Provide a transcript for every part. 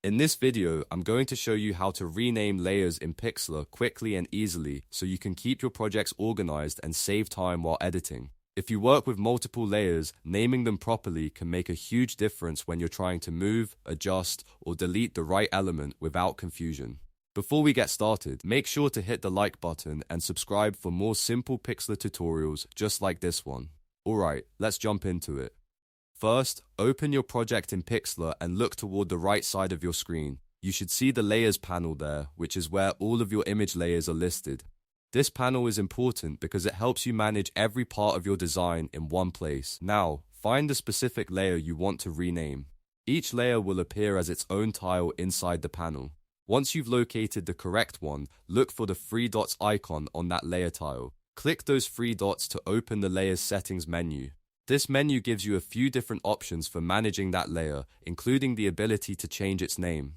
In this video, I'm going to show you how to rename layers in Pixlr quickly and easily so you can keep your projects organized and save time while editing. If you work with multiple layers, naming them properly can make a huge difference when you're trying to move, adjust, or delete the right element without confusion. Before we get started, make sure to hit the like button and subscribe for more simple Pixlr tutorials just like this one. Alright, let's jump into it. First, open your project in Pixlr and look toward the right side of your screen. You should see the Layers panel there, which is where all of your image layers are listed. This panel is important because it helps you manage every part of your design in one place. Now, find the specific layer you want to rename. Each layer will appear as its own tile inside the panel. Once you've located the correct one, look for the three dots icon on that layer tile. Click those three dots to open the Layers settings menu. This menu gives you a few different options for managing that layer, including the ability to change its name.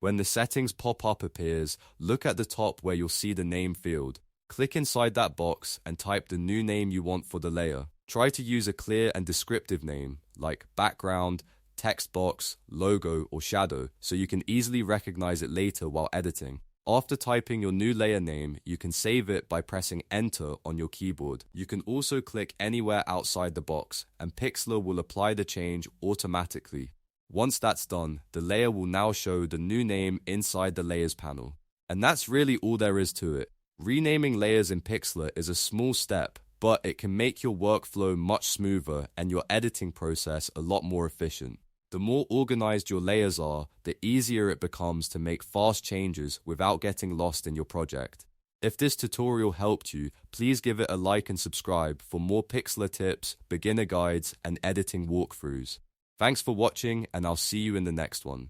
When the settings pop-up appears, look at the top where you'll see the name field. Click inside that box and type the new name you want for the layer. Try to use a clear and descriptive name, like background, text box, logo, or shadow, so you can easily recognize it later while editing. After typing your new layer name, you can save it by pressing Enter on your keyboard. You can also click anywhere outside the box, and Pixlr will apply the change automatically. Once that's done, the layer will now show the new name inside the Layers panel. And that's really all there is to it. Renaming layers in Pixlr is a small step, but it can make your workflow much smoother and your editing process a lot more efficient. The more organized your layers are, the easier it becomes to make fast changes without getting lost in your project. If this tutorial helped you, please give it a like and subscribe for more Pixlr tips, beginner guides, and editing walkthroughs. Thanks for watching, and I'll see you in the next one.